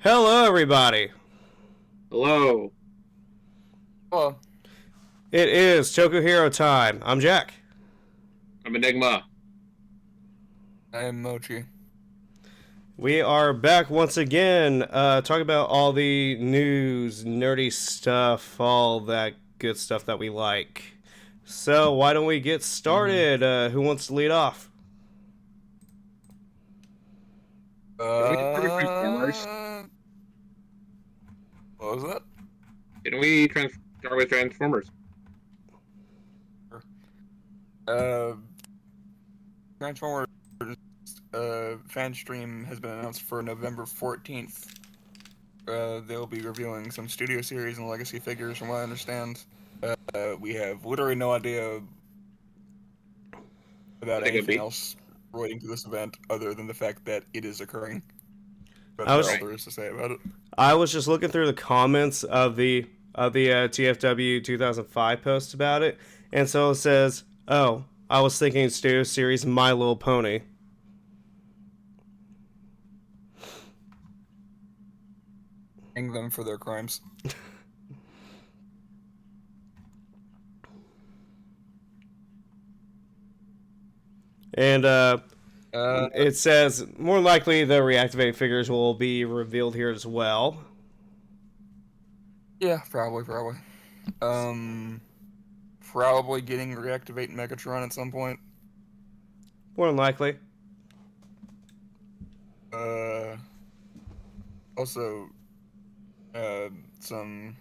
Hello, everybody. Hello. Well, It is Toku Hero time. I'm Jack. I'm Enigma. I am Mochi. We are back once again, talking about all the news, nerdy stuff, all that good stuff that we like. So, why don't we get started? Who wants to lead off? Can we start with Transformers? Uh, what was that? Can we start with Transformers? Uh, Transformers fan stream has been announced for November 14th. They'll be revealing some studio series and legacy figures, from what I understand. We have literally no idea about What it could anything be. else relating to this event other than the fact that it is occurring. I That's was all there is to say about it. I was just looking through the comments of the TFW 2005 post about it, and so it says, "Oh, I was thinking studio series My Little Pony." Hang them for their crimes. And Uh, it says more likely the reactivate figures will be revealed here as well. yeah, probably. Um, Probably getting reactivate Megatron at some point. More than likely. Uh, Also, some.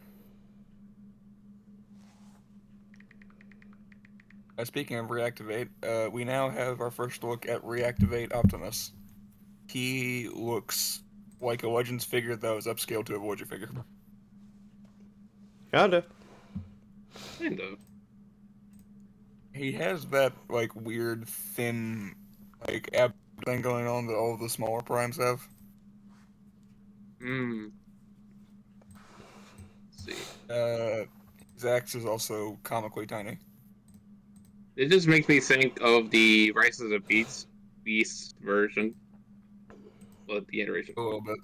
Speaking of reactivate, we now have our first look at reactivate Optimus. He looks like a Legends figure that was upscaled to a Voyager figure. Kinda. Kind of. He has that like weird thin like ab thing going on that all of the smaller primes have. Hmm. Let's see. His axe is also comically tiny. It just makes me think of the Rise of the Beast version. Well, the iteration. A little bit.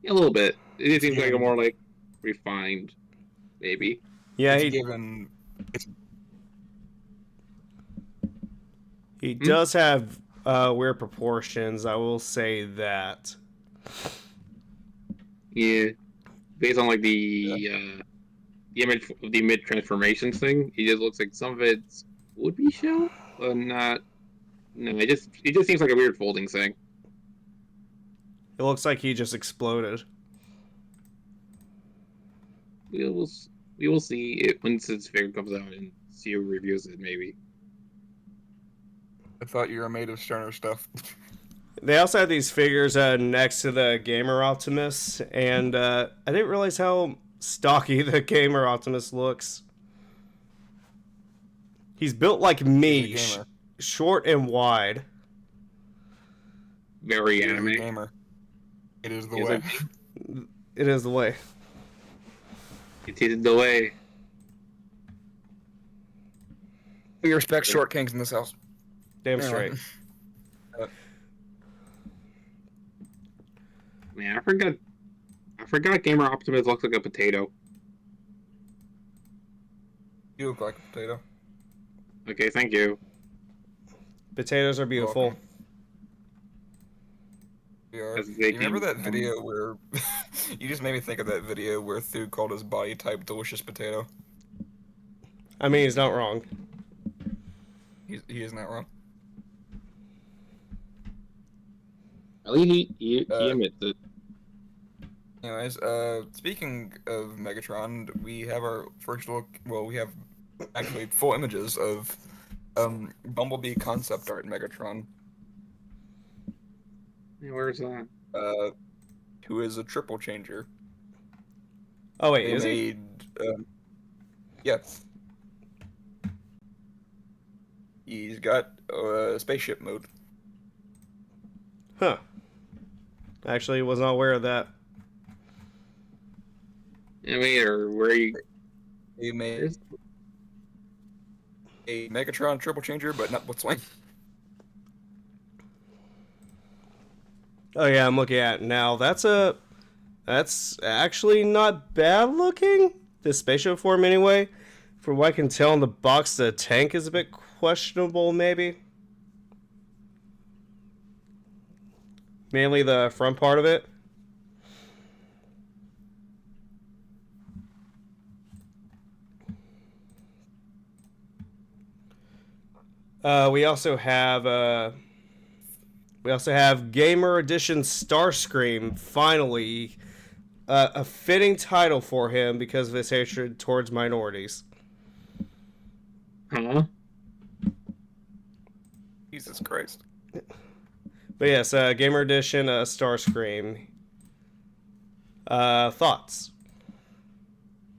Yeah, a little bit. It just seems like a Given, more like refined, maybe. Yeah, it's he given. It's he does have weird proportions. I will say that. Yeah. Based on like yeah. the image of the mid transformations thing, it just looks like some of it would be shell, but not. No, it just seems like a weird folding thing. It looks like he just exploded. We will we will see it once this figure comes out and see who reviews it. Maybe. I thought you were made of sterner stuff. They also have these figures next to the Gamer Optimus, and I didn't realize how stocky the Gamer Optimus looks. He's built like me, He's a gamer. short and wide. Very He is a anime. gamer. It is the It's way. It is the way. It is the way. We respect short kings in this house. Damn Anyway. straight. Man, I forgot Gamer Optimus looks like a potato. You look like a potato. Okay, thank you. Potatoes are beautiful. Welcome. We are. As You they remember came- that video where you just made me think of that video where Thu called his body type delicious potato. I mean, he's not wrong. He is not wrong. At least he Uh, admits it. Anyways, speaking of Megatron, we have our first look. Well, we have actually full images of Bumblebee concept art Megatron, Yeah, where's that? who is a triple changer. Oh wait, They is he? made, yeah. He's got spaceship mode. Huh. Actually, was not aware of that. I mean, or where you? They made a Megatron triple changer, but not with swing. Oh yeah, I'm looking at it now. That's a That's actually not bad looking. The spaceship form, anyway. From what I can tell in the box, the tank is a bit questionable, maybe. Mainly the front part of it. We also have Gamer Edition Starscream. Finally, a fitting title for him because of his hatred towards minorities. Huh? Jesus Christ. But yes, Gamer Edition Starscream. Thoughts?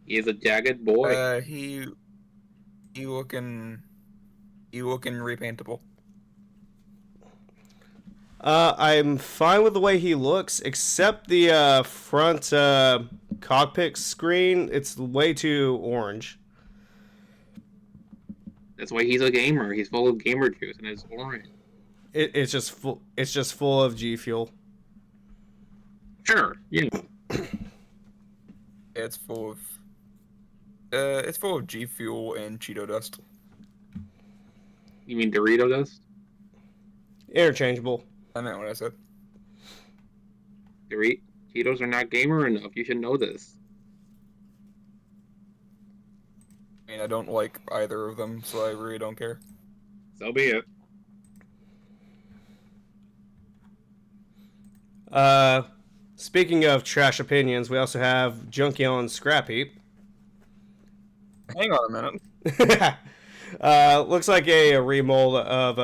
He is a jagged boy. He looking repaintable. I'm fine with the way he looks, except the front cockpit screen. It's way too orange. That's why he's a gamer. He's full of gamer juice and it's orange. It's just full. It's just full of G Fuel. Sure, yeah. It's full of G Fuel and Cheeto dust. You mean Dorito dust? Interchangeable. I meant what I said. Cheetos are not gamer enough. You should know this. I mean, I don't like either of them, so I really don't care. So be it. Speaking of trash opinions, we also have Junkie on Scrap Heap. Hang on a minute. Looks like a remold of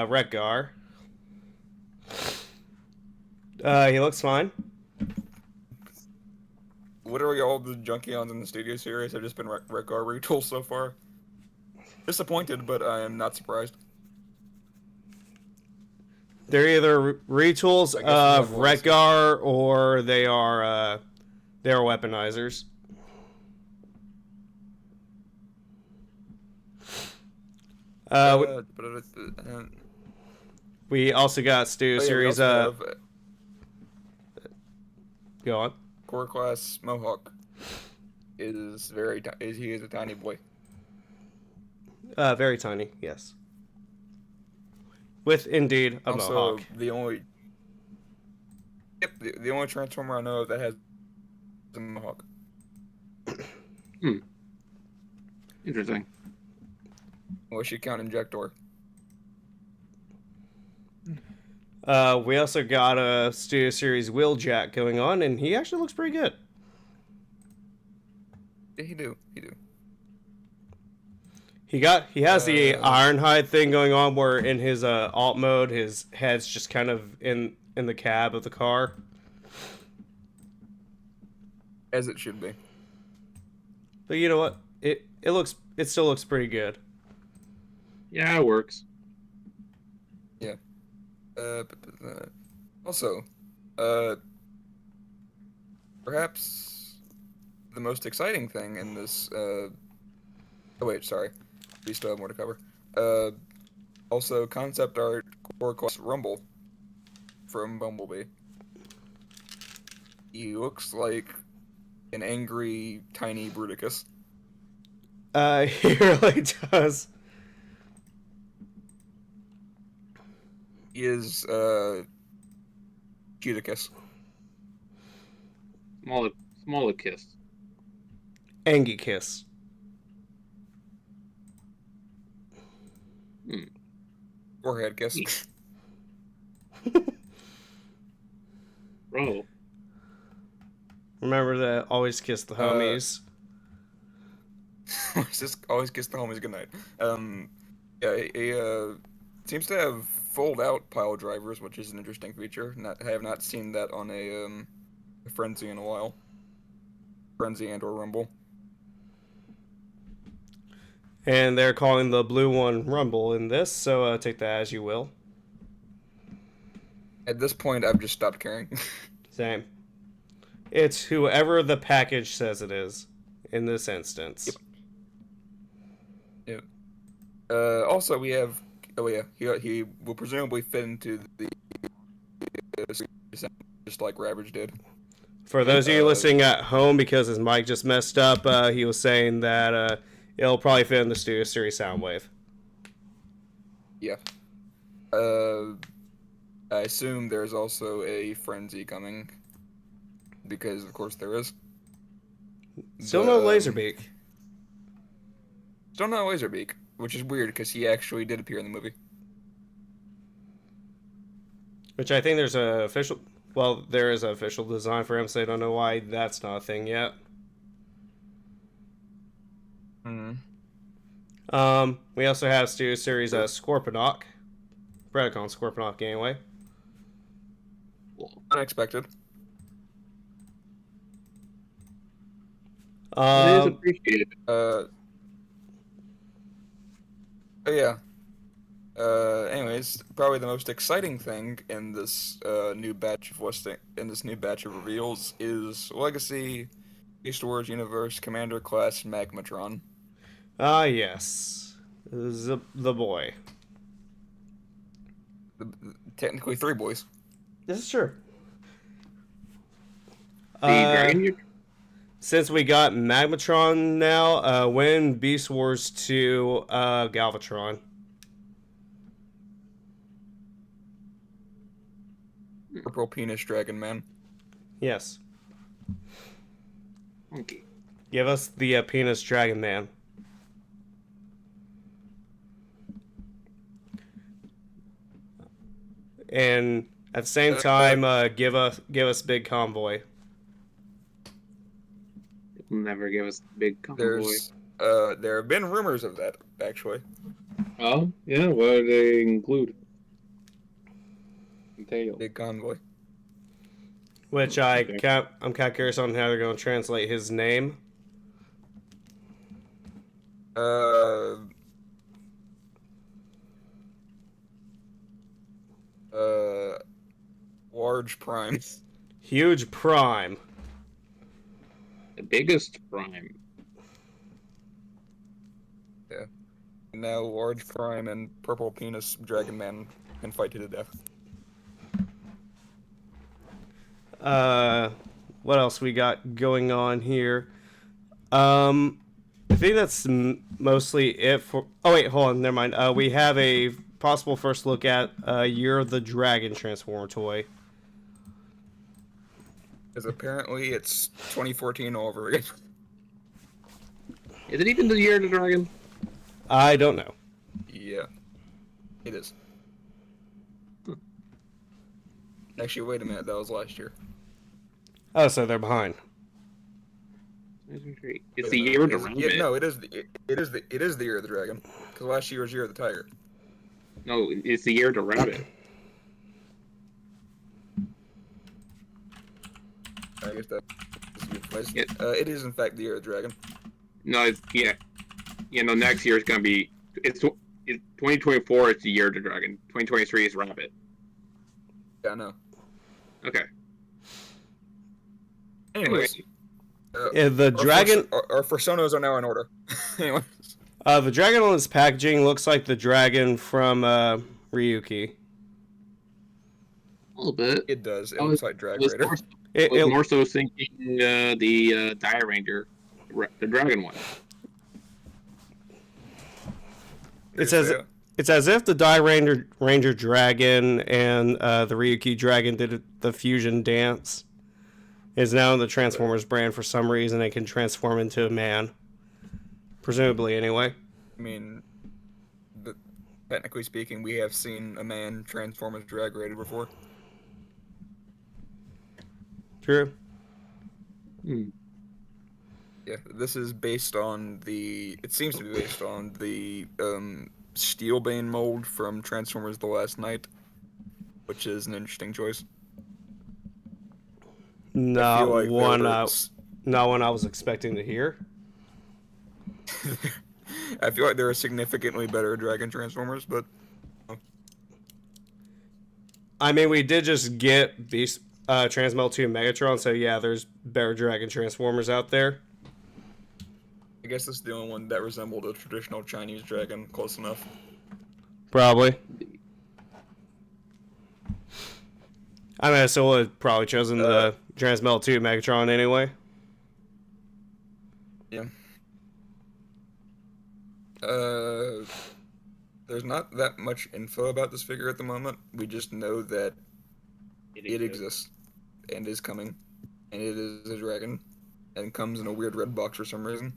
Retgar. He looks fine. Literally all the Junkions in the studio series have just been Redgar retools so far. Disappointed, but I am not surprised. They're either retools of Retgar or they are weaponizers. We also got Studio Series. Go on. Core class Mohawk is he is a tiny boy. Very tiny, yes. With indeed a also, Mohawk. The only Transformer I know of that has a Mohawk. Interesting. Unless you count Injector. We also got a Studio Series Wheeljack going on, and he actually looks pretty good. Yeah, he do. He has the Ironhide thing going on, where in his alt mode, his head's just kind of in the cab of the car. As it should be. But you know what? It still looks pretty good. Yeah, it works. Yeah. Also, perhaps the most exciting thing in this. Oh wait, sorry, we still have more to cover. Also, concept art Core Quest Rumble from Bumblebee. He looks like an angry, tiny Bruticus. He really does. He is Cuticus. Smaller kiss. Angie Kiss. Forehead kiss. Bro. Remember to always kiss the homies. Always kiss the homies goodnight. Yeah, he seems to have fold-out pile drivers, which is an interesting feature. I have not seen that on a Frenzy in a while. Frenzy and or Rumble. And they're calling the blue one Rumble in this, so take that as you will. At this point, I've just stopped caring. Same. It's whoever the package says it is, in this instance. Yep. Also, we have... Oh yeah, he will presumably fit into the just like Ravage did. For those of you listening at home, because his mic just messed up, he was saying that it'll probably fit in the Studio Series Soundwave. Yeah. I assume there's also a Frenzy coming, because of course there is. Still no Laserbeak. Still no Laserbeak, which is weird because he actually did appear in the movie. Which I think there's a official... Well, there is an official design for him, so I don't know why that's not a thing yet. We also have Studio Series Scorponok. Predacon Scorponok, anyway. Unexpected. It is appreciated. Oh yeah. Anyways, probably the most exciting thing in this new batch of reveals is Legacy, Beast Wars Universe, Commander Class, Magmatron. Ah, yes. The boy. Technically 3 boys. This is true. The Dragon. Since we got Magmatron now, when Beast Wars 2 Galvatron? Purple Penis Dragon Man. Yes. Okay. Give us the Penis Dragon Man. And at the same time, give us Big Convoy. It'll never give us Big Convoy. There have been rumors of that, actually. Oh, yeah, what do they include? Tail. Big Convoy. Which I'm kind of curious on how they're going to translate his name. Large Prime. Huge Prime. The biggest Prime. Yeah. Now Large Prime and Purple Penis Dragon Man can fight to the death. What else we got going on here? I think that's mostly it for... Oh, wait, hold on, never mind. We have a possible first look at Year of the Dragon Transformer toy. Because apparently it's 2014 all over again. Is it even the Year of the Dragon? I don't know. Yeah. It is. Actually, wait a minute, that was last year. Oh, so they're behind. It's the Year of the Rabbit. No, it is the Year of the Dragon. Because last year was Year of the Tiger. No, it's the Year of the Rabbit. I guess that is a good place. Yeah. It is in fact the Year of the Dragon. No, it's no. Next year is gonna be it's 2024. It's the Year of the Dragon. 2023 is Rabbit. Yeah, I know. Okay. Anyways, The dragon... Our personas are now in order. Anyways. The dragon on its packaging looks like the dragon from Ryuki. A little bit. It does. It looks like Drag Raider. I was more so thinking the Dire Ranger, the dragon one. It's as if the Die Ranger dragon and the Ryuki dragon did the fusion dance. Is now in the Transformers brand for some reason. It can transform into a man. Presumably, anyway. I mean, technically speaking, we have seen a man transform as Drag Raider before. True. Yeah, this is based on the... It seems to be based on the Steelbane mold from Transformers The Last Night, which is an interesting choice. Not one I was expecting to hear. I feel like there are significantly better Dragon Transformers, but... I mean, we did just get Beast Transmel 2 Megatron, so yeah, there's better Dragon Transformers out there. I guess this is the only one that resembled a traditional Chinese dragon close enough. Probably. I mean, I still would have probably chosen the Transmetal 2 Megatron anyway. Yeah. There's not that much info about this figure at the moment. We just know that it exists and is coming, and it is a dragon, and comes in a weird red box for some reason.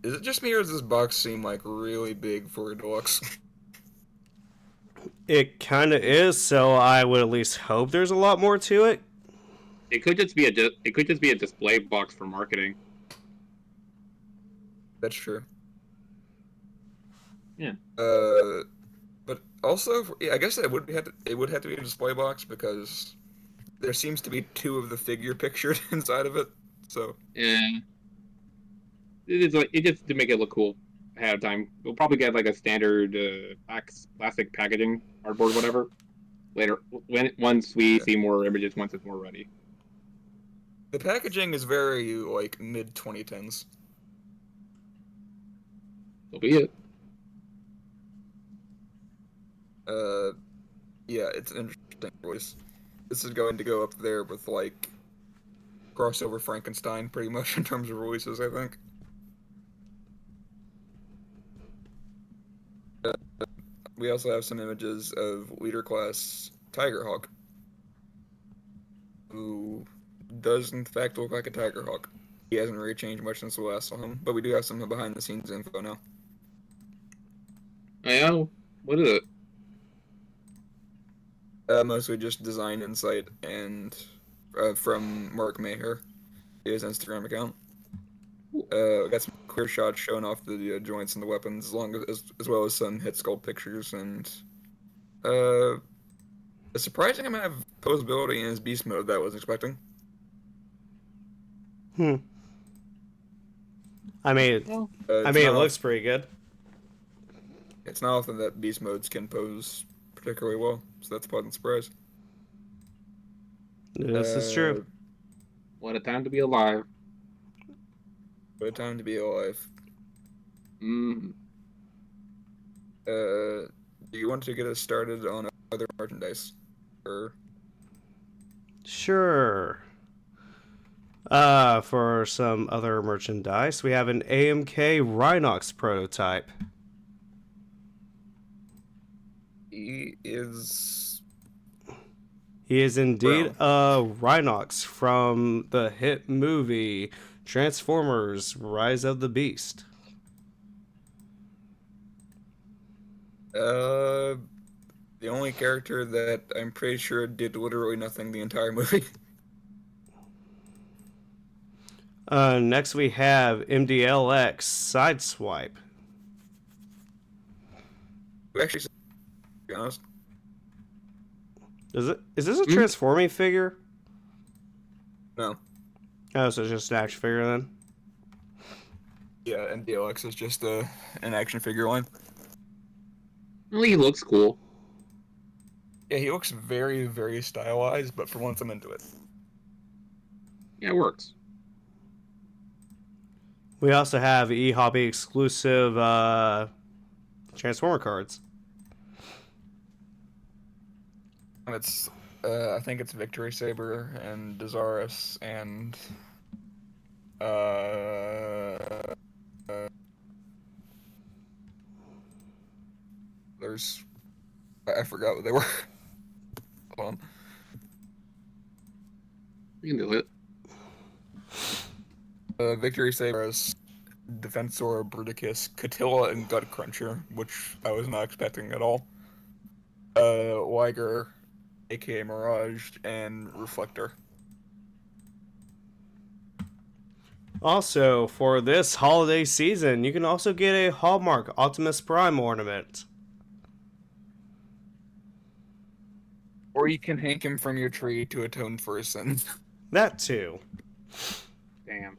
Is it just me, or does this box seem like really big for a deluxe? It kind of is, so I would at least hope there's a lot more to it. It could just be a display box for marketing. That's true. Yeah. But also, yeah, I guess it would have to be a display box because there seems to be two of the figure pictured inside of it. So Yeah. It just to make it look cool ahead of time. We'll probably get like a standard plastic packaging, cardboard, whatever. Later, once we see more images, once it's more ready. the packaging is very like mid 2010s. So be it. Yeah, it's an interesting choice. This is going to go up there with like crossover Frankenstein, pretty much in terms of releases, I think. We also have some images of leader class Tigerhawk, who does in fact look like a Tigerhawk. He hasn't really changed much since we last saw him, but we do have some behind the scenes info now. I know. What is it? Mostly just design insight and from Mark Maher, his Instagram account. Got some clear shots showing off the joints and the weapons, as well as some hit sculpt pictures and a surprising amount of posability in his beast mode that I was expecting. I mean, it looks pretty good. It's not often that beast modes can pose particularly well, so that's a pleasant surprise. This is true. What a time to be alive. What a time to be alive. Mm. Do you want to get us started on other merchandise? Or Sure. For some other merchandise, we have an AMK Rhinox prototype. he is He is indeed brown. a Rhinox from the hit movie Transformers: Rise of the Beast. The only character that I'm pretty sure did literally nothing the entire movie. Next we have MDLX Sideswipe. Who actually, to be honest, Is this a transforming figure? no. Oh, so it's just an action figure then? Yeah, and DLX is just an action figure line. Well, he looks cool. Yeah, he looks very, very stylized, but for once I'm into it. Yeah, it works. We also have eHobby exclusive Transformer cards. And it's, I think it's Victory Saber and Desaris and, there's, I forgot what they were. Hold on. You can do it. Victory Saber is Defensor, Bruticus, Catilla, and Gut Cruncher, which I was not expecting at all. Liger, aka Mirage, and Reflector. Also, for this holiday season, you can also get a Hallmark Optimus Prime ornament. Or you can hang him from your tree to atone for his sins. That too. Damn.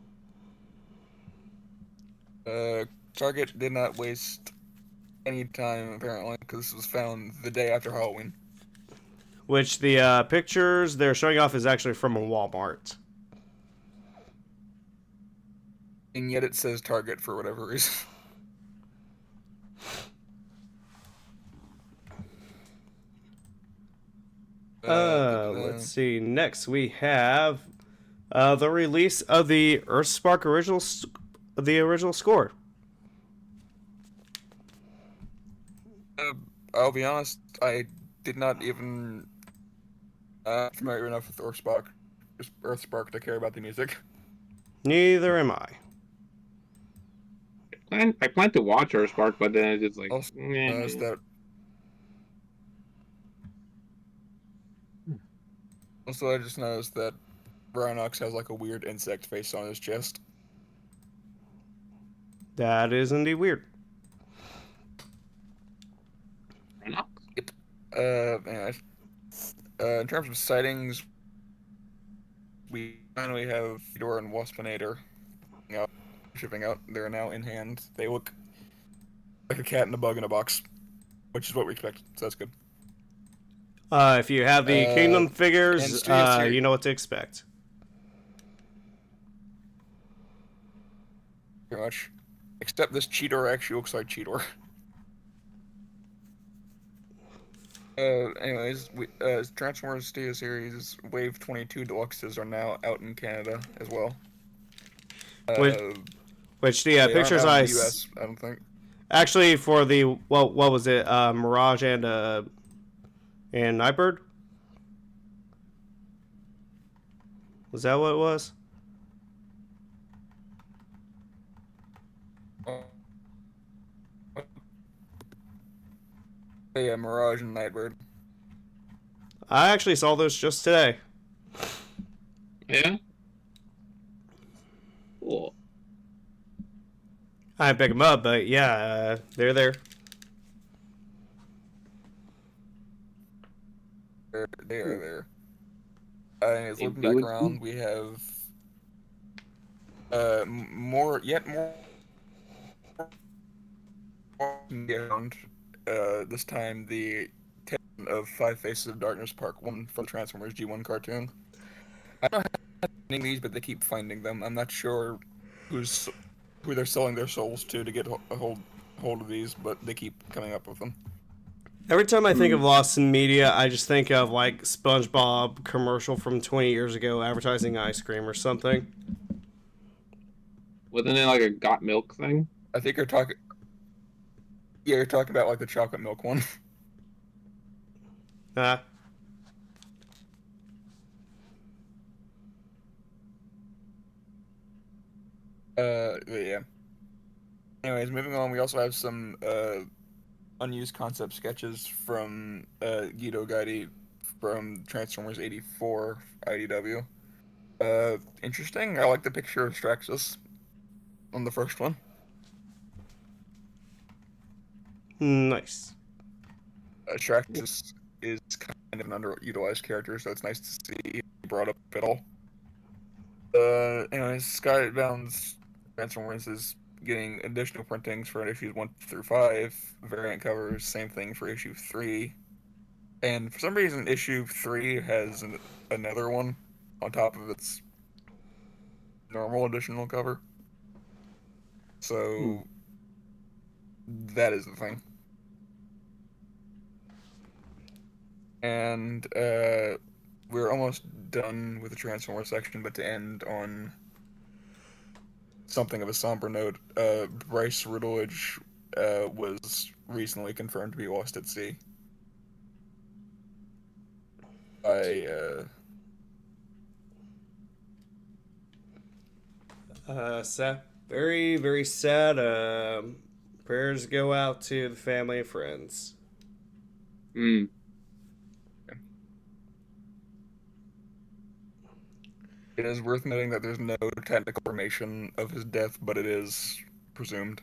Target did not waste any time, apparently, because this was found the day after Halloween. Which the pictures they're showing off is actually from a Walmart. And yet it says Target for whatever reason. Let's see. Next, we have the release of the Earthspark the original score. I'll be honest, I did not even familiar enough with Earthspark to care about the music. Neither am I. I plan to watch Earthspark, but then it's just like, Also, noticed that. Also, I just noticed that Rhinox has like a weird insect face on his chest. That is indeed weird. Yep. Anyways, in terms of sightings, we finally have Fedor and Waspinator shipping out. They're now in hand. They look like a cat and a bug in a box, which is what we expect. So that's good. If you have the Kingdom and figures, Studio Series- you know what to expect. Pretty much. Except this Cheetor actually looks like Cheetor. Anyways, Transformers Studio Series Wave 22 Deluxes are now out in Canada as well. Which the they aren't pictures out in I the US, I don't think. actually for the what was it? Mirage and Nightbird. Was that what it was? Yeah, Mirage and Nightbird. I actually saw those just today. yeah. Cool. I didn't pick them up, but yeah, they're there. They are there. And They looking do back it around, we have more around. This time the Tale of Five Faces of Darkness Part 1 from Transformers G1 cartoon. I don't know how to name these, but they keep finding them. I'm not sure who they're selling their souls to get a hold of these, but they keep coming up with them. Every time I think of Lost in Media, I just think of like SpongeBob commercial from 20 years ago advertising ice cream or something. Wasn't it like a got milk thing? I think you're talking. Yeah, you're talking about like the chocolate milk one. Yeah. Anyways, moving on, we also have some unused concept sketches from Guido Guidi from Transformers 84 IDW. Interesting. I like the picture of Straxus on the first one. Nice. Straxus is kind of an underutilized character, so it's nice to see he brought up at all. Anyways, Skybound's Transformers is getting additional printings for issues 1 through 5, variant covers, same thing for issue 3. And for some reason, issue 3 has another one on top of its normal additional cover. So, that is the thing. And we're almost done with the Transformer section, but to end on something of a somber note, Bryce Riddledge was recently confirmed to be lost at sea. Sad. Very, very sad. Prayers go out to the family and friends. Hmm. It is worth noting that there's no technical information of his death, but it is presumed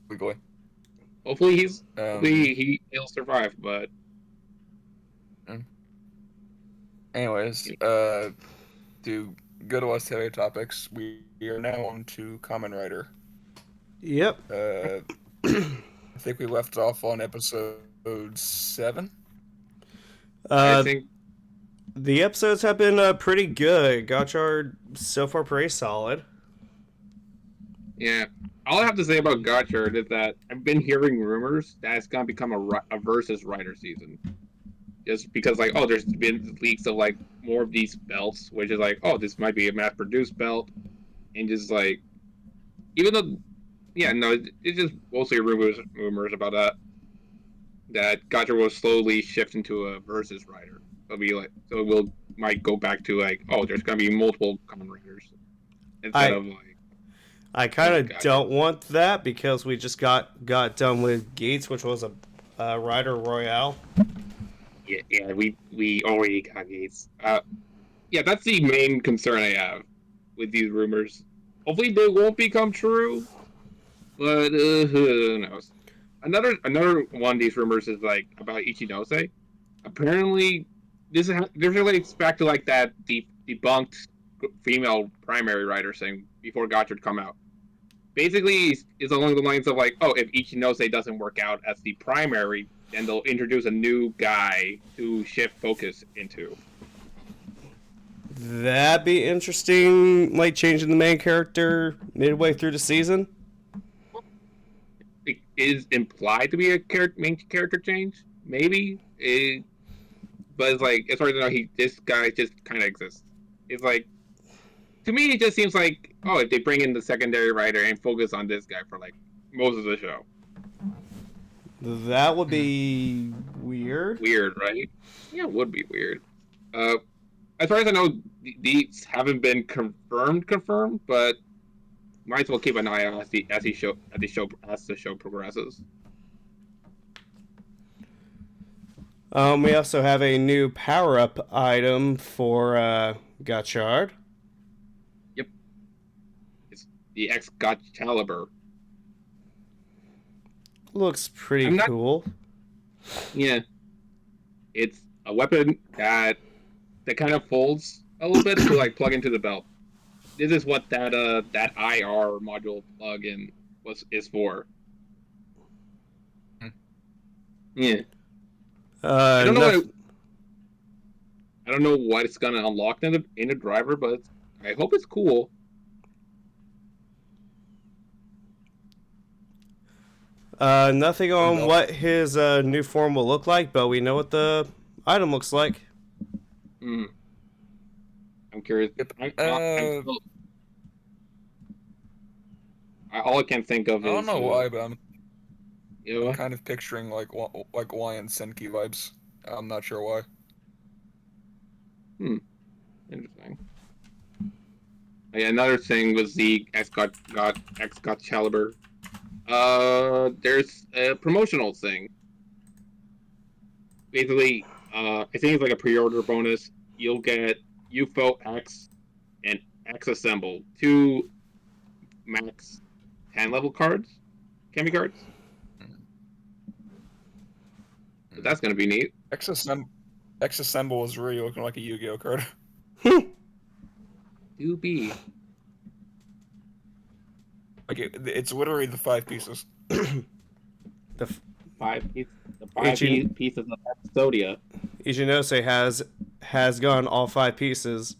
legally. Hopefully he'll survive, but anyways, to go to us today topics, we are now on to Kamen Rider. Yep. I think we left off on episode 7. I think the episodes have been pretty good. Gotchard so far pretty solid. yeah. All I have to say about Gotchard is that I've been hearing rumors that it's gonna become a versus Rider season. just because like, oh, there's been leaks of like more of these belts, which is like, oh, this might be a mass-produced belt, and just like, even though, yeah, no, it's just mostly rumors about that Gotcha will slowly shift into a versus rider. It'll be like, so we'll might go back to like, oh, there's gonna be multiple common riders instead I of like I kind one of Gotcha. don't want that because we just got done with Gates, which was a rider royale. Yeah, we already got Gates. Yeah, that's the main concern I have with these rumors. Hopefully, they won't become true, but who knows? Another one of these rumors is like about Ichinose. Apparently, this relates back to like that debunked female primary writer thing before Gotchard come out. Basically, it's along the lines of like, oh, if Ichinose doesn't work out as the primary, then they'll introduce a new guy to shift focus into. That'd be interesting, like changing the main character midway through the season. It is implied to be a main character change, maybe. But it's like, as far as I know, this guy just kind of exists. It's like, to me, it just seems like, oh, if they bring in the secondary writer and focus on this guy for like most of the show. That would be weird. Weird, right? Yeah, it would be weird. As far as I know, these haven't been confirmed, but might as well keep an eye on as the show progresses. We also have a new power up item for Gotchard. Yep, it's the Excalibur. Looks pretty cool. Yeah, it's a weapon that kind of folds a little bit to like plug into the belt. This is what that IR module plug-in is for. Yeah. I don't know. I don't know what it's gonna unlock in the driver, but I hope it's cool. Nothing on what his new form will look like, but we know what the item looks like. I'm curious. All I can think of is. I don't know why, but I'm You know, kind of picturing like Lion Senki vibes. I'm not sure why. Interesting. Yeah, another thing was the Excalibur. There's a promotional thing. Basically, I think it's like a pre-order bonus. You'll get UFO X and X Assemble, 2 max 10 level cards, Kami cards. So that's gonna be neat. X Assemble is really looking like a Yu-Gi-Oh card. Do be. Like it's literally the 5 pieces. The 5 pieces of Exodia. Ichinose has gone all 5 pieces.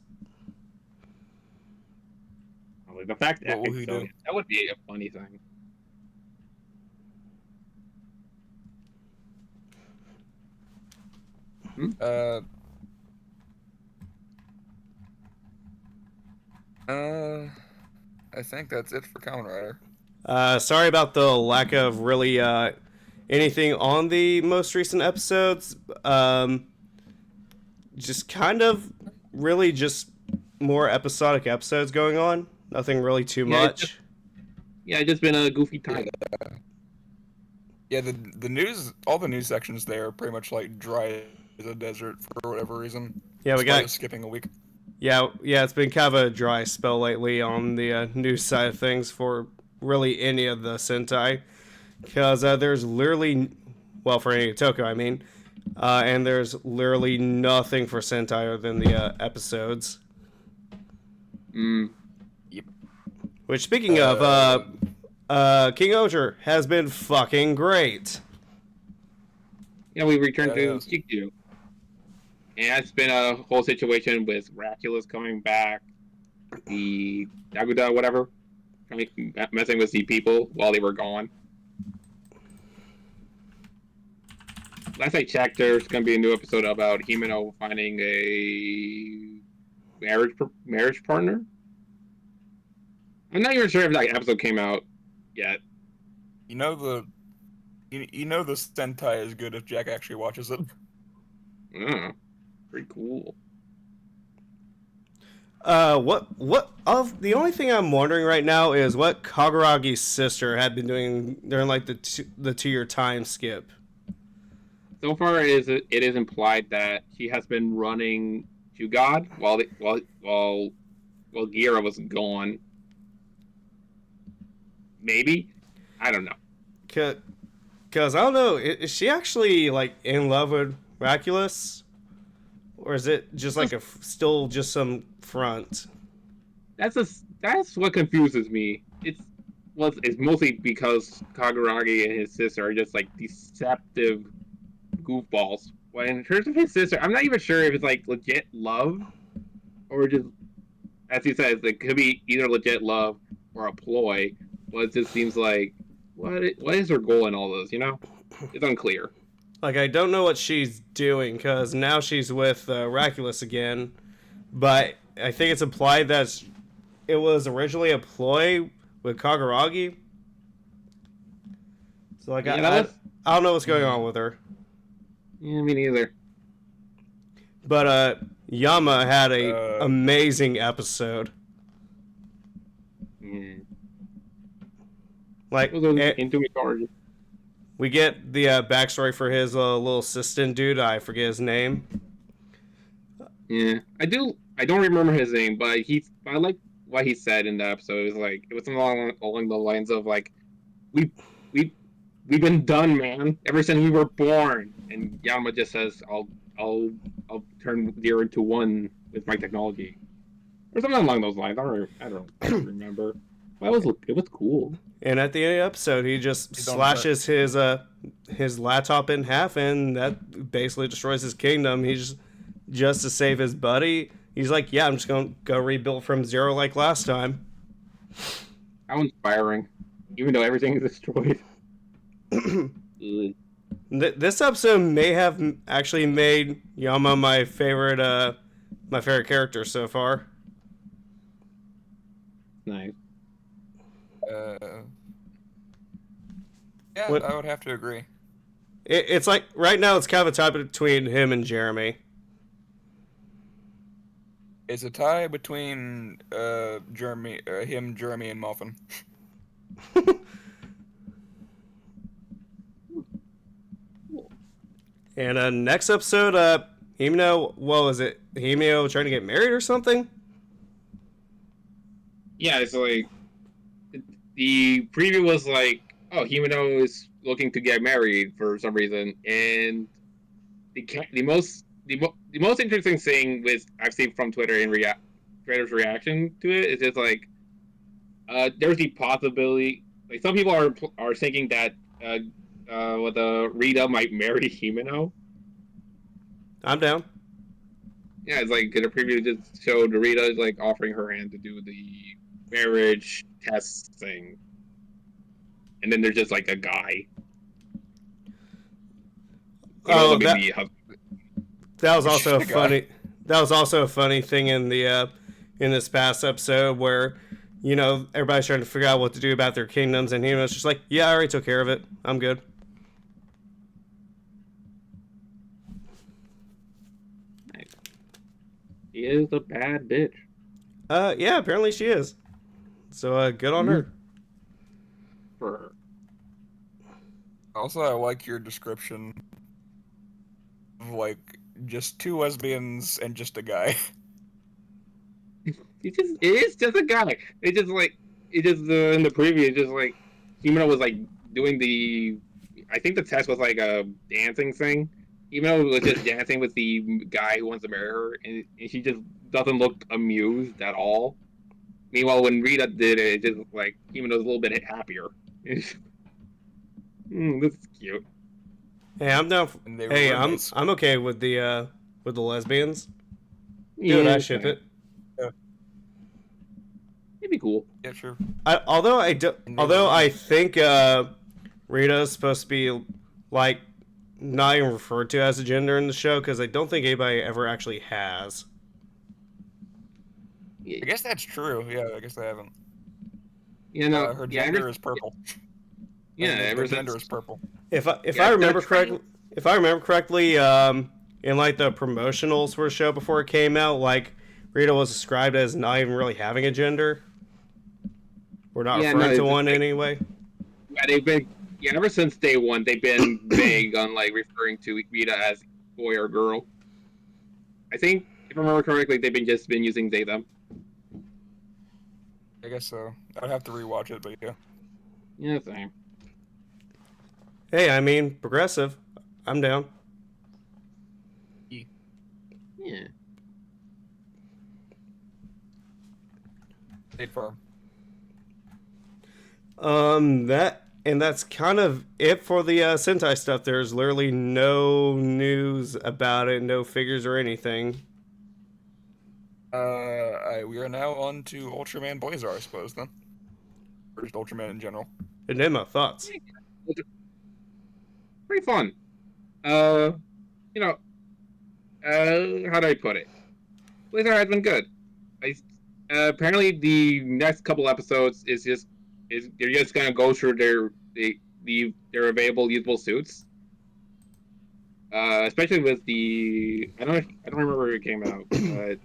The fact that What will he do? that would be a funny thing. I think that's it for Kamen Rider. Sorry about the lack of really anything on the most recent episodes. Just kind of really just more episodic episodes going on. Nothing really too much. It's just been a goofy time. Yeah, the news, all the news sections there are pretty much like dry as a desert for whatever reason. Yeah, we got skipping a week. Yeah, it's been kind of a dry spell lately on the news side of things for really any of the Sentai. Because there's literally, well, for any Toku, I mean, and there's literally nothing for Sentai other than the episodes. Yep. Which, speaking of, King Oger has been fucking great. Yeah, we returned to Chikyu. And it's been a whole situation with Raculus coming back, the Daguda, whatever, messing with the people while they were gone. last I checked, there's gonna be a new episode about Himeno finding a marriage partner. I'm not even sure if that episode came out yet. You know the Sentai is good if Jack actually watches it. Oh, pretty cool. What of the only thing I'm wondering right now is what Kaguragi's sister had been doing during like the 2 year time skip. So far, it is implied that she has been running to God while Gira was gone. Maybe, I don't know. Cause I don't know, is she actually like in love with Miraculous, or is it just like still just some front? That's what confuses me. It's mostly because Kaguragi and his sister are just like deceptive goofballs. When in terms of his sister, I'm not even sure if it's like legit love or just, as he says, it could be either legit love or a ploy. But it just seems like what is her goal in all this? It's unclear. Like I don't know what she's doing because now she's with Miraculous again, but I think it's implied that it was originally a ploy with Kaguragi. So like Yeah, I don't know what's going on with her. yeah, me neither. But Yama had a amazing episode. Yeah. Like It was into me already. we get the backstory for his little assistant dude. I forget his name. Yeah, I do. I don't remember his name, but I like what he said in the episode. It was like it was along the lines of like, we we we've been done, man, ever since we were born. And Yama just says, I'll turn 0 into 1 with my technology, or something along those lines. I don't remember. But it was cool. And at the end of the episode, he just slashes his laptop in half, and that basically destroys his kingdom. He's just to save his buddy. He's like, yeah, I'm just gonna go rebuild from 0 like last time. How inspiring, even though everything is destroyed. This episode may have actually made Yama my favorite character so far. Nice. Yeah, What? I would have to agree. It's like right now it's kind of a tie between him and Jeremy. It's a tie between Jeremy, Jeremy, and Muffin. And next episode, Himeno, what was it? Himeno trying to get married or something? Yeah, it's like the preview was like, oh, Himeno is looking to get married for some reason, and the most interesting thing with I've seen from Twitter and Twitter's reaction to it is just like, there's the possibility, like some people are thinking that Rita might marry Himeno. I'm down. Yeah, it's like the preview just showed Rita is like offering her hand to do the marriage test thing, and then there's just like a guy. Oh, that was also a funny. That was also a funny thing in the in this past episode where, everybody's trying to figure out what to do about their kingdoms, and he was just like, "Yeah, I already took care of it. I'm good." Nice. She is a bad bitch. Yeah, apparently she is. So good on her. For her. Also, I like your description of like just 2 lesbians and just a guy. It is just a guy. It just in the preview, it's just like Himeno was like doing I think the test was like a dancing thing. Himeno was just dancing with the guy who wants to marry her, and she just doesn't look amused at all. Meanwhile, when Rita did it, just like Himeno's a little bit happier. This is cute. Hey, I'm down. Hey, I'm okay with the lesbians. Dude, I ship it. It'd be cool. Yeah, sure. Although I think Rita's supposed to be like not even referred to as a gender in the show because I don't think anybody ever actually has. I guess that's true. Yeah, I guess they haven't. You know, Her yeah, gender is purple. yeah, Their ever gender since is purple. If yeah, I they're remember trying. correctly, in like the promotionals for the show before it came out, like Rita was described as not even really having a gender. We're not Yeah, no, referring to it's one like, anyway. yeah, they've been yeah ever since day one they've been vague on like referring to Rita as boy or girl. I think if I remember correctly, they've been just been using they them. I guess so. I'd have to rewatch it, but yeah. Yeah, same. Hey, I mean progressive. I'm down. Yeah. State Farm. That's kind of it for the Sentai stuff. There's literally no news about it, no figures or anything. We are now on to Ultraman Blazar, I suppose, then. Or just Ultraman in general. Enigma, thoughts? Pretty fun. You know, how do I put it? Blizzard has been good. I apparently the next couple episodes is they're just gonna go through their available usable suits. Especially with I don't remember where it came out, but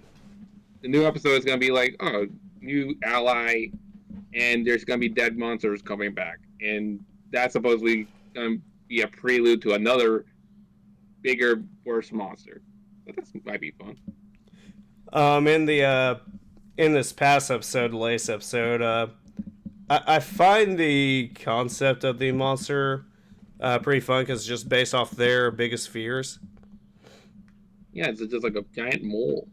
the new episode is gonna be like, oh, new ally, and there's gonna be dead monsters coming back, and that's supposedly gonna be a prelude to another bigger, worse monster. But that might be fun. In this past episode, latest episode, I find the concept of the monster pretty fun because it's just based off their biggest fears. Yeah, it's just like a giant mole.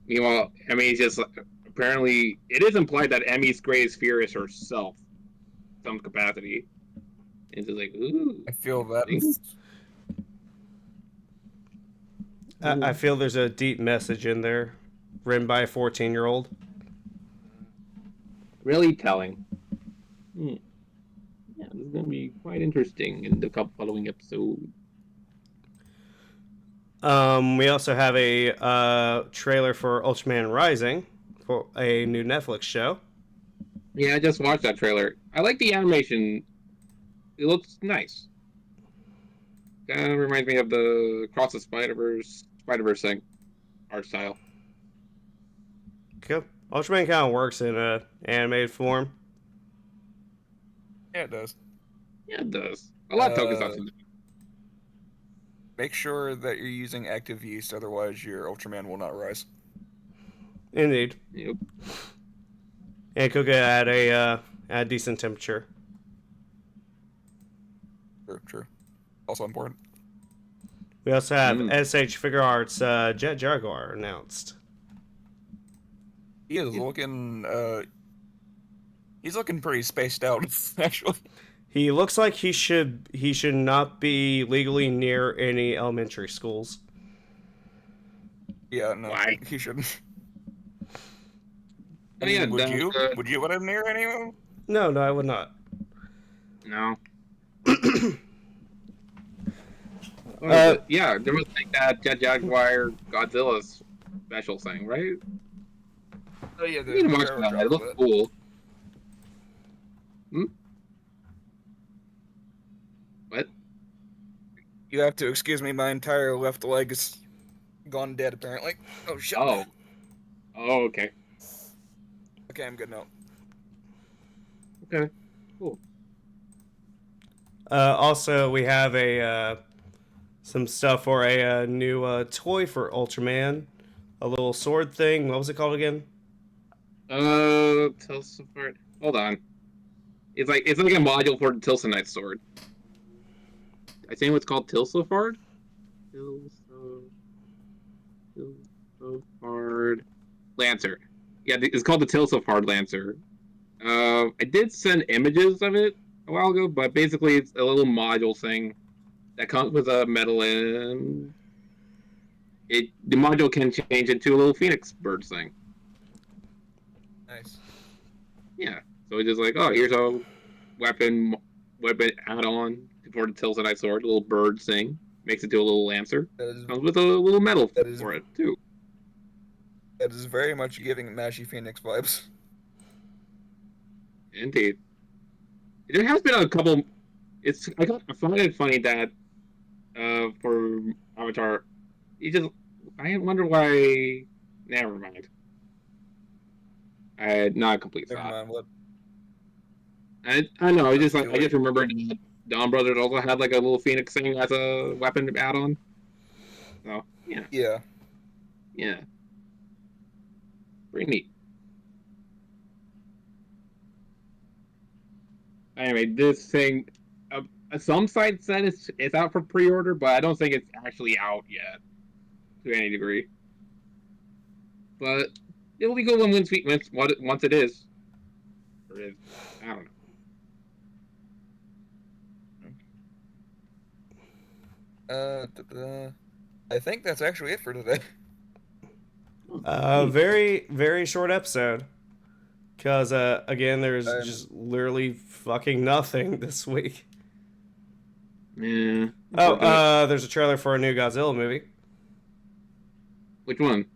Meanwhile, Emmy's just apparently it is implied that Emmy's greatest fear is herself, some capacity. It's just like, ooh, I feel that. I feel there's a deep message in there, written by a 14-year-old. really telling. Yeah, this is gonna be quite interesting in the couple following episodes. We also have a trailer for Ultraman Rising for a new Netflix show. Yeah, I just watched that trailer. I like the animation. It looks nice. Kind of reminds me of the Cross the Spider-Verse thing, art style. Cool. Ultraman kind of works in a animated form. Yeah, it does. Yeah, it does. A lot of Tokusatsu do. Make sure that you're using active yeast, otherwise your Ultraman will not rise. Indeed. Yep. And cook it at a decent temperature. True. Also important. We also have SH Figure Arts Jet Jaguar announced. He is looking. He's looking pretty spaced out, actually. He looks like he should not be legally near any elementary schools. Yeah, no, Why? he shouldn't. Oh, yeah, would you? Would you let him near anyone? No, I would not. No. Yeah, there was like that Jet Jaguar Godzilla special thing, right? Oh yeah, You need to watch that. It looks cool. What? You have to excuse me. My entire left leg is gone dead, apparently. Oh shit. Oh. Oh, okay. Okay, I'm good now. Okay. Cool. Also, we have some stuff for a new toy for Ultraman. A little sword thing. What was it called again? Tilsifard. Hold on. It's like a module for the Tilsonite sword. I think it's called Tilsifard. Tilsifard Lancer. Yeah, it's called the Tilsifard Lancer. I did send images of it a while ago, but basically it's a little module thing that comes with a metal and the module can change into a little phoenix bird thing. Nice. Yeah. So it's just like, oh, here's a weapon weapon add-on for the Tilsonite sword. A little bird thing makes it to a little lancer. That is Comes with a little medal that is for it too. that is very much giving Mashy Phoenix vibes. Indeed, there has been a couple. I find it funny that for Avatar, you just I wonder why. Never mind. I had not a complete Never thought. mind what. I know. I just Feel I like just remembered that Dawn Brothers also had like a little phoenix thing as a weapon add-on. So yeah, yeah. yeah, pretty neat. Anyway, this thing, some sites said it's out for pre-order, but I don't think it's actually out yet to any degree. But it'll be good once it is. Or is. I don't I think that's actually it for today. know. Very, very short episode. Because, again, there's Um, just literally fucking nothing this week. Yeah. Oh, Unfortunate. there's a trailer for a new Godzilla movie. Which one?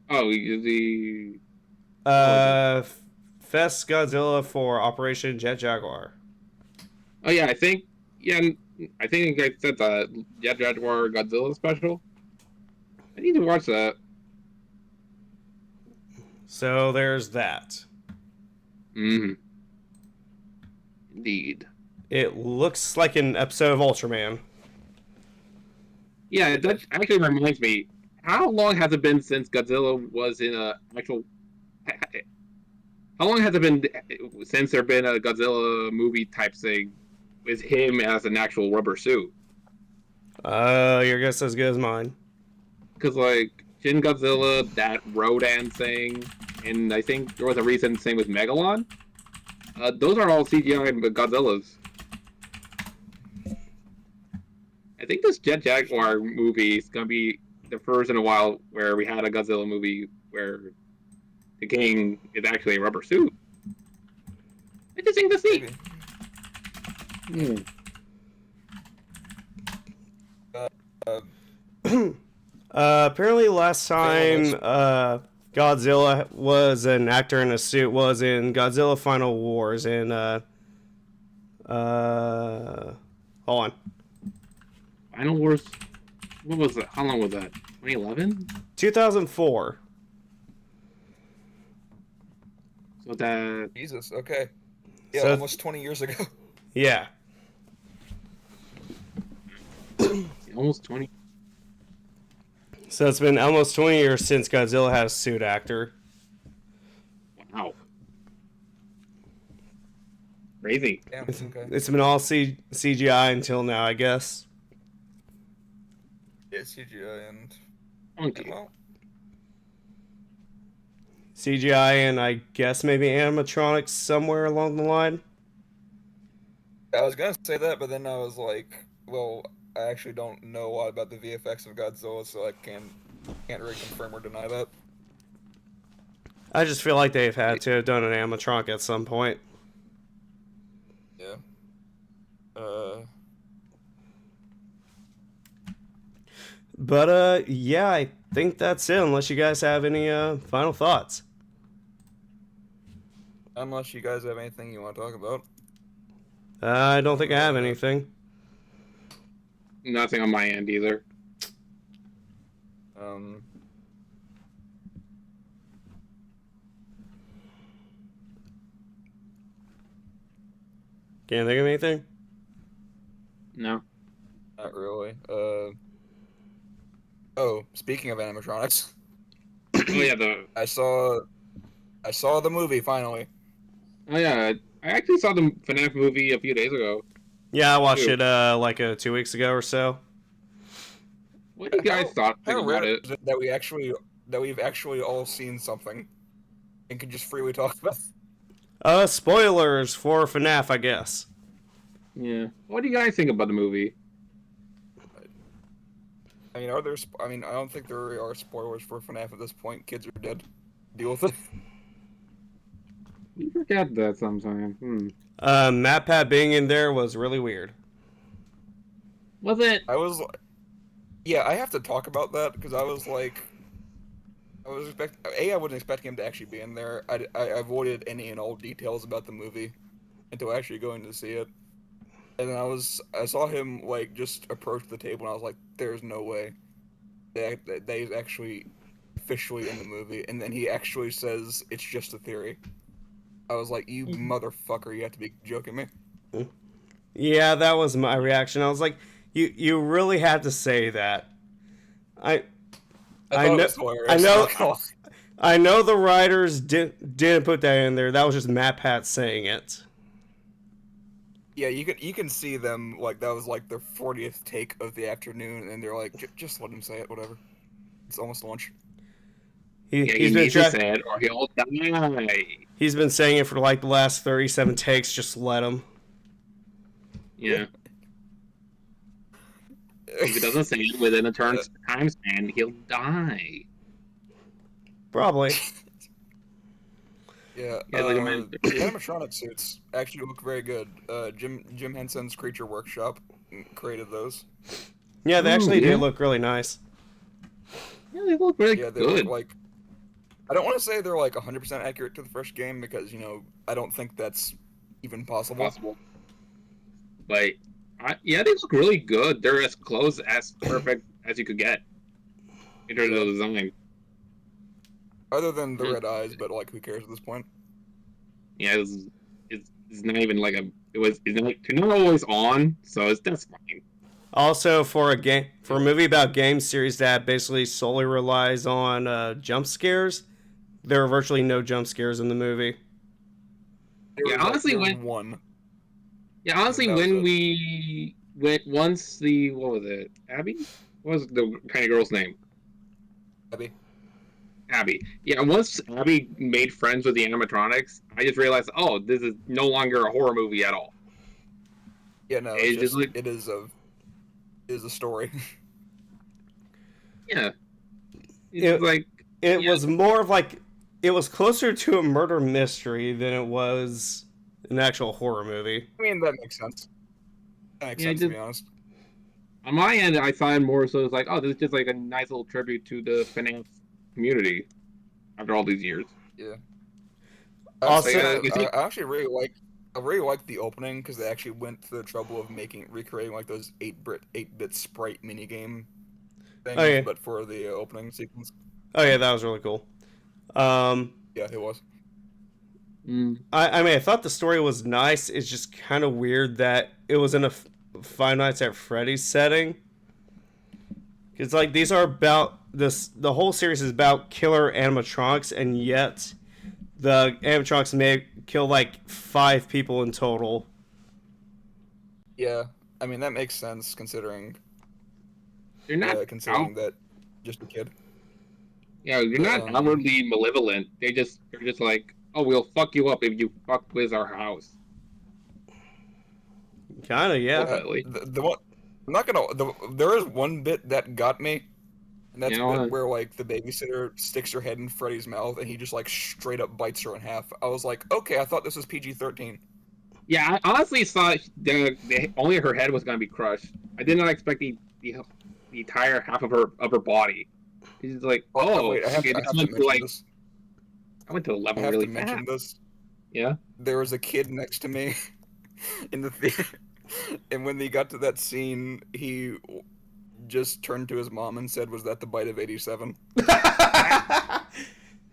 Oh, the. Uh, Fest Godzilla for Operation Jet Jaguar. Oh yeah, I think. Yeah, I think I said the Jet Jaguar Godzilla special. I need to watch that. So there's that. Mm. Indeed. It looks like an episode of Ultraman. Yeah, that actually reminds me. How long has it been since Godzilla was in a actual? How long has it been since there been a Godzilla movie type thing with him as an actual rubber suit? Your guess is as good as mine. Because like Shin Godzilla, that Rodan thing, and I think there was a recent thing with Megalon. Those are all CGI Godzillas. I think this Jet Jaguar movie is gonna be the first in a while where we had a Godzilla movie where the king is actually a rubber suit. Interesting to see. Maybe. Apparently, last time Godzilla was an actor in a suit was in Godzilla Final Wars in hold on. Final Wars. What was that? How long was that? 2011. 2004. So that Jesus. Okay. Yeah, So- almost 20 years ago. Yeah. almost 20. So it's been almost 20 years since Godzilla had a suit actor. Wow. Crazy. Damn. Okay. It's been all CGI until now, I guess. Yeah, CGI and Funky. well, CGI and I guess maybe animatronics somewhere along the line. I was gonna say that, but then I was like, well, I actually don't know a lot about the VFX of Godzilla, so I can't really confirm or deny that. I just feel like they've had to have done an animatronic at some point. Yeah. But yeah, I think that's it. Unless you guys have any final thoughts. Unless you guys have anything you want to talk about. I don't think I have anything. Nothing on my end either. Can't think of anything. No. Not really. Oh, speaking of animatronics, Oh yeah, I saw the movie finally. oh yeah, I actually saw the FNAF movie a few days ago. Yeah, I watched Ew. it like 2 weeks ago or so. What do you guys think How about rare it? is it that we've actually all seen something and can just freely talk about? Spoilers for FNAF, I guess. Yeah. What do you guys think about the movie? I mean, I don't think there are spoilers for FNAF at this point. Kids are dead. Deal with it. We forget that sometimes. MatPat being in there was really weird. Was it? I was like, yeah, I have to talk about that because I was like, I wasn't expecting him to actually be in there. I avoided any and all details about the movie until actually going to see it. And then I saw him like just approach the table, and I was like, "There's no way that he's actually officially in the movie." And then he actually says it's just a theory. I was like, "You motherfucker! You have to be joking me." Yeah, that was my reaction. I was like, you really had to say that. I I I thought it know was hilarious. I know Not gonna lie. I know the writers didn't put that in there. That was just MatPat saying it. Yeah, you can see them like that was like their 40th take of the afternoon, and they're like, Just let him say it, whatever. It's almost lunch." Yeah, he He's been needs to say it or he'll die. he's been saying it for like the last 37 takes. Just let him. Yeah. If he doesn't say it within a time span, he'll die. Probably. Yeah, Yeah, like a man. the animatronic suits actually look very good. Jim Henson's Creature Workshop created those. Yeah, they actually yeah. did look really nice. Yeah, they look really Yeah, they good. look like. I don't want to say they're like 100% accurate to the first game because I don't think that's even possible. But yeah, they look really good. They're as close as perfect as you could get in terms of design. Other than the red eyes, but like, who cares at this point? Yeah, it's not even like it's not always on, so that's fine. Also, for a movie about game series that basically solely relies on jump scares, there are virtually no jump scares in the movie. Honestly, when it. we went once what was it? Abby? What was the kind of girl's name? Abby. Yeah, once Abby made friends with the animatronics, I just realized, oh, this is no longer a horror movie at all. Yeah, no, it's just like, it is a story. Yeah. It was more of like it was closer to a murder mystery than it was an actual horror movie. I mean, that makes sense. That makes sense, to be honest. On my end, I saw it more so it's like, oh, this is just like a nice little tribute to the finance community after all these years. Yeah. Also, I actually really like the opening because they actually went to the trouble of recreating like those 8-bit sprite minigame things, but for the opening sequence. Oh yeah, that was really cool. Yeah, it was. I mean, I thought the story was nice. It's just kind of weird that it was in a Five Nights at Freddy's setting. It's like these are about this. The whole series is about killer animatronics, and yet the animatronics may kill like 5 people in total. Yeah, I mean that makes sense considering. You're not considering that just a kid. Yeah, you're not outwardly malevolent. They're just like, oh, we'll fuck you up if you fuck with our house. Kinda, yeah. The one, I'm not gonna. There is one bit that got me, and that's where like the babysitter sticks her head in Freddy's mouth, and he just like straight up bites her in half. I was like, okay, I thought this was PG-13. Yeah, I honestly thought only her head was gonna be crushed. I did not expect the entire half of her body. He's like, oh, wait, I have to mention this. I went to 11 I have really to mention this. Yeah. There was a kid next to me in the theater, and when they got to that scene, he just turned to his mom and said, "Was that the bite of 87?"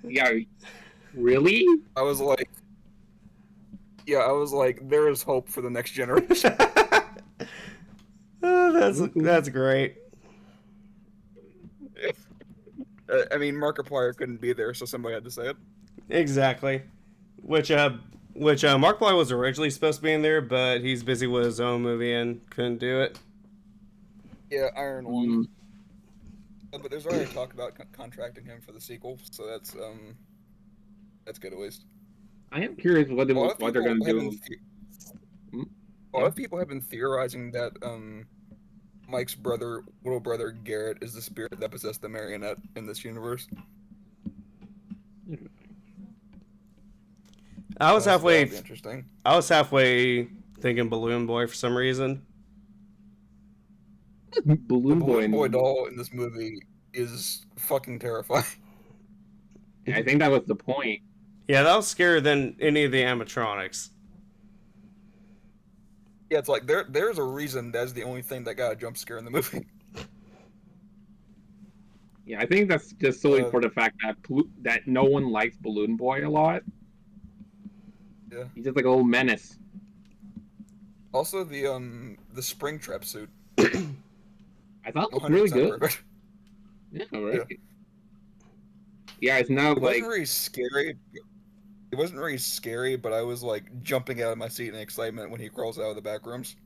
Yeah. Really? I was like, there is hope for the next generation. Oh, that's great. I mean, Markiplier couldn't be there, so somebody had to say it. Exactly. Which Markiplier was originally supposed to be in there, but he's busy with his own movie and couldn't do it. Yeah, Iron Lung. But there's already talk about contracting him for the sequel, so that's good at least. I am curious what they're going to do. A lot of people have been theorizing that Mike's little brother Garrett is the spirit that possessed the marionette in this universe. I was So that'll halfway. be interesting. I was halfway thinking Balloon Boy for some reason. The Balloon Boy. Balloon Boy doll in this movie is fucking terrifying. Yeah, I think that was the point. Yeah, that was scarier than any of the animatronics. Yeah, it's like there's a reason that's the only thing that got a jump scare in the movie. Yeah, I think that's just solely Uh, for the fact that that no one likes Balloon Boy a lot. Yeah. He's just like a little menace. Also, the Springtrap suit, I thought it looked really 100% good. perfect. Yeah, Yeah. right. Yeah, it's not It like wasn't really scary. It wasn't really scary, but I was like jumping out of my seat in excitement when he crawls out of the back rooms.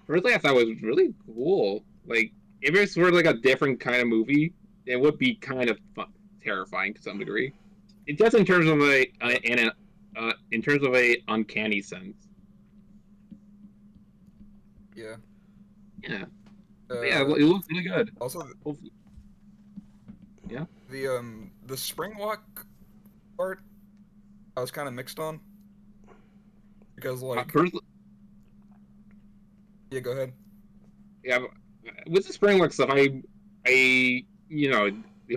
firstly I thought it was really cool. Like if it were like a different kind of movie, it would be kind of fun, terrifying to some degree. It just in terms of in terms of a uncanny sense. Yeah. Yeah, yeah, it Uh, looks really good. Also, Hopefully, yeah. the springwalk part, I was kind of mixed on because like, First, yeah, go ahead. yeah, with the Springworks stuff, the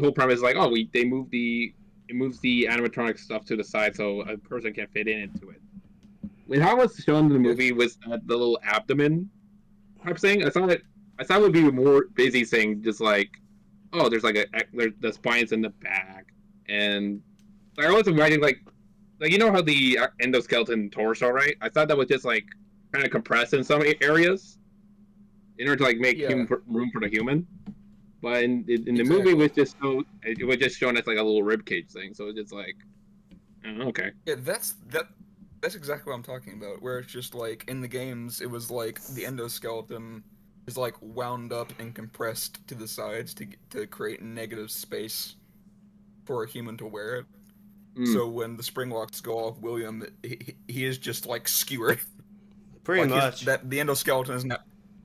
whole premise is like, oh, it moves the animatronic stuff to the side so a person can fit into it. When how it was shown in the Yeah. movie was the little abdomen type thing. I thought it would be more busy saying just like, oh, there's the spine's in the back, and I was imagining like you know how the endoskeleton torso, right? I thought that was just like kind of compressed in some areas in order to like make Yeah, room for the human. But in the movie, exactly. it was just shown as like a little rib cage thing. So it's just like, oh, okay, Yeah, that's exactly what I'm talking about. Where it's just like in the games, it was like the endoskeleton is like wound up and compressed to the sides to create negative space for a human to wear it. mm, So when the spring locks go off, William he is just like skewered. Pretty Like his much. that the endoskeleton is now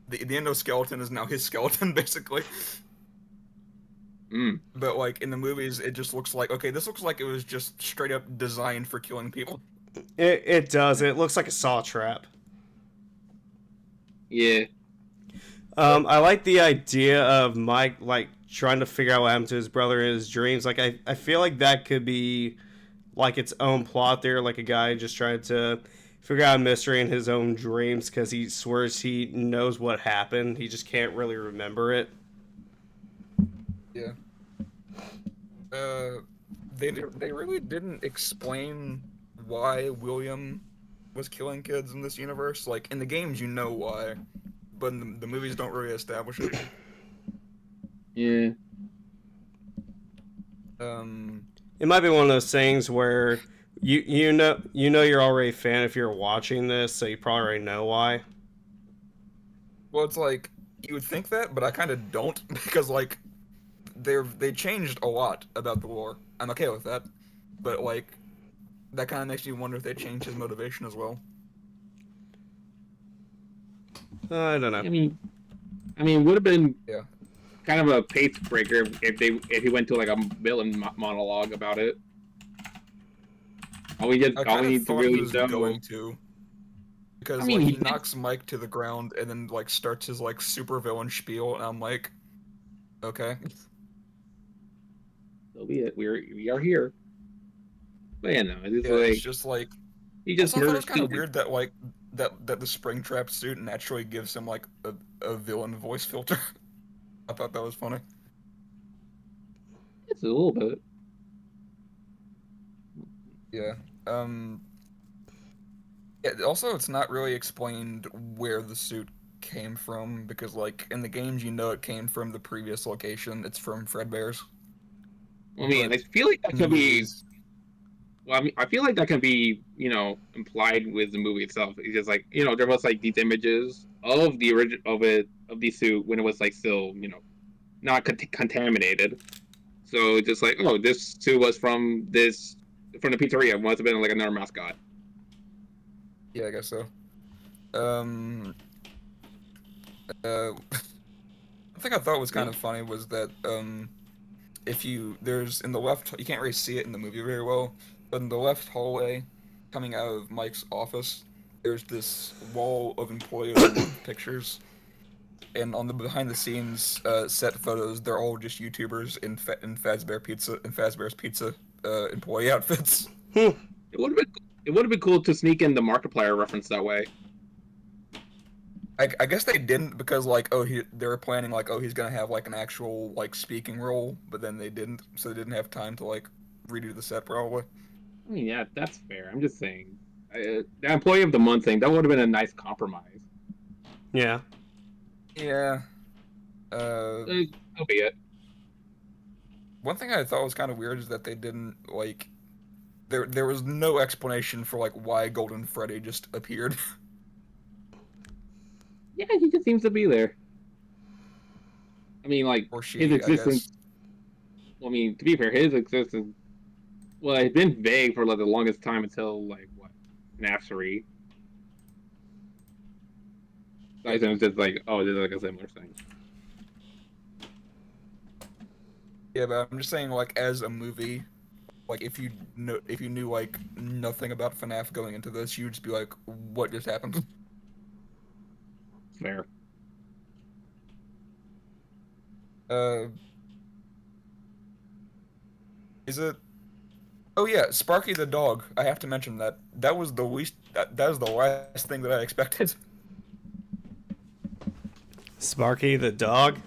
the endoskeleton is now his skeleton basically. mm. But like in the movies, it just looks like okay, this looks like it was just straight up designed for killing people. It does. It looks like a saw trap. Yeah, I like the idea of Mike like trying to figure out what happened to his brother in his dreams. Like I feel like that could be like its own plot there, like a guy just trying to figure out a mystery in his own dreams because he swears he knows what happened. He just can't really remember it. Yeah. Uh, they really didn't explain why William was killing kids in this universe. Like in the games, you know why, but in the movies don't really establish it. yeah. Um, It might be one of those things where you know you're already a fan if you're watching this, so you probably already know why. well, it's like you would think that, but I kind of don't because like they changed a lot about the lore. I'm okay with that, but like that kind of makes you wonder if they changed his motivation as well. I don't know. I mean, it would have been Yeah. kind of a pace breaker if he went to like a villain monologue about it. I All kind we of need to thought he really was know. going to. Because I mean, like he he did. knocks Mike to the ground and then like starts his like super villain spiel, and I'm like, okay, So be it. We are here. But yeah, no, it's yeah. It's like just like he just also I thought it was murders kind of children. weird that like that the Springtrap suit naturally gives him like a villain voice filter. I thought that was funny. It's a little bit. Yeah. Um. Yeah, also, it's not really explained where the suit came from because like in the games, you know it came from the previous location. It's from Fredbear's, I mean, but I feel like that in the could be. movies, Well, I mean, I feel like that can be, implied with the movie itself. It's just like, there was like these images of the origin of the suit when it was like still, not contaminated. So just like, oh, this suit was from the pizzeria. It must have been like another mascot. yeah, I guess so. Um, one thing I thought was Yeah. kind of funny was that if there's in the left, you can't really see it in the movie very well, but in the left hallway, coming out of Mike's office, there's this wall of Employee of the Month pictures, and on the behind the scenes set photos, they're all just YouTubers in Fazbear's Pizza employee outfits. Hmm. It would have been cool to sneak in the Markiplier reference that way. I guess they didn't because like they were planning like he's gonna have like an actual like speaking role, but then they didn't, so they didn't have time to like redo the set probably. I mean, yeah, that's fair. I'm just saying, the Employee of the Month thing, that would have been a nice compromise. Yeah. Yeah. That'll be it. One thing I thought was kind of weird is that they didn't like there was no explanation for like why Golden Freddy just appeared. Yeah, he just seems to be there. I mean, like, Or she, his I existence. guess. Well, I mean, to be fair, his existence. Well, it's been vague for like the longest time until like what, FNAF 3. I think it was just like, oh, this is like a similar thing. Yeah, but I'm just saying like as a movie, like if you knew like nothing about FNAF going into this, you'd just be like, what just happened? Fair. Uh, is it? Oh yeah, Sparky the dog. I have to mention that. That was the least. That was the last thing that I expected. Sparky the dog.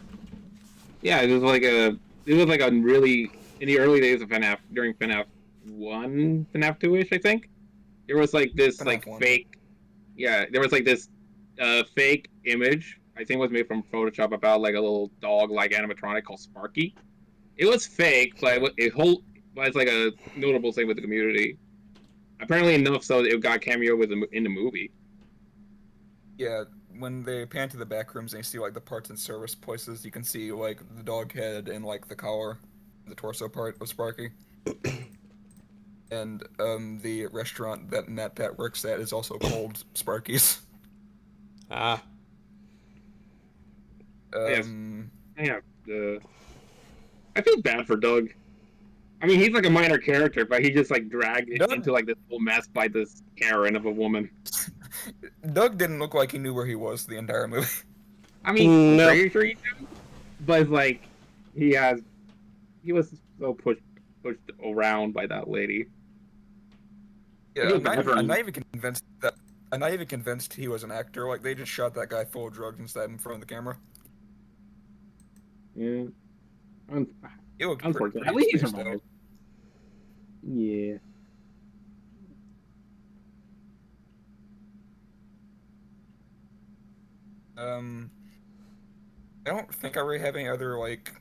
Yeah, it was like a really in the early days of FNAF, during FNAF 1, FNAF 2-ish, I think. There was like this FNAF like 1. fake, yeah, there was like this fake image I think was made from Photoshop about like a little dog like animatronic called Sparky. It was fake, but but it's like a notable thing with the community. Apparently enough so that it got cameo in the movie. Yeah, when they pan to the back rooms and you see like the parts and service places, you can see like the dog head and like the collar, the torso part of Sparky. And the restaurant that Matt Pat works at is also called Sparky's. Ah. Yes. Um, Yeah. I feel bad for Doug. I mean, he's like a minor character, but he just like dragged it Doug- into like this whole mess by this Karen of a woman. Doug didn't look like he knew where he was the entire movie. I mean, I'm No. pretty sure he did, but it's like he was so pushed around by that lady. Yeah, He I'm was bad for I'm him. not even convinced that. I'm not even convinced he was an actor. Like they just shot that guy full of drugs and stabbed him in front of the camera. Yeah. He looked Unfortunately, pretty at least he spaced out. survived. Yeah. I don't think I really have any other like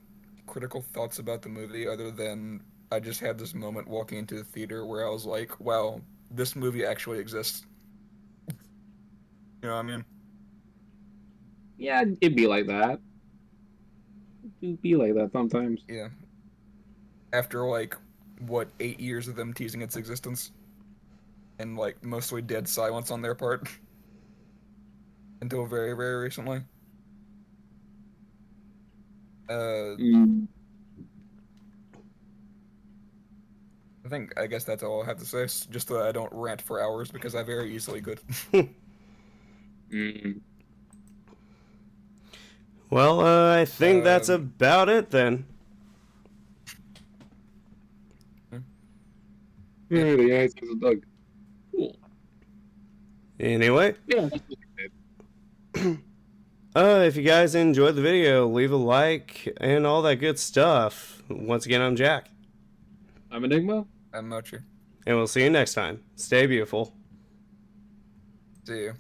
critical thoughts about the movie other than I just had this moment walking into the theater where I was like, wow, this movie actually exists. You know what I mean? Yeah, it'd be like that. It'd be like that sometimes. Yeah. After like what 8 years of them teasing its existence and like mostly dead silence on their part until very, very recently. Mm. I guess that's all I have to say. Just that I don't rant for hours because I very easily could. Mm. Well, I think that's about it then. Yeah, yeah, it's Doug. Cool. Anyway, Yeah, that's what I did. if you guys enjoyed the video, leave a like and all that good stuff. Once again, I'm Jack, I'm Enigma. I'm Mochi. and we'll see you next time. Stay beautiful. See you.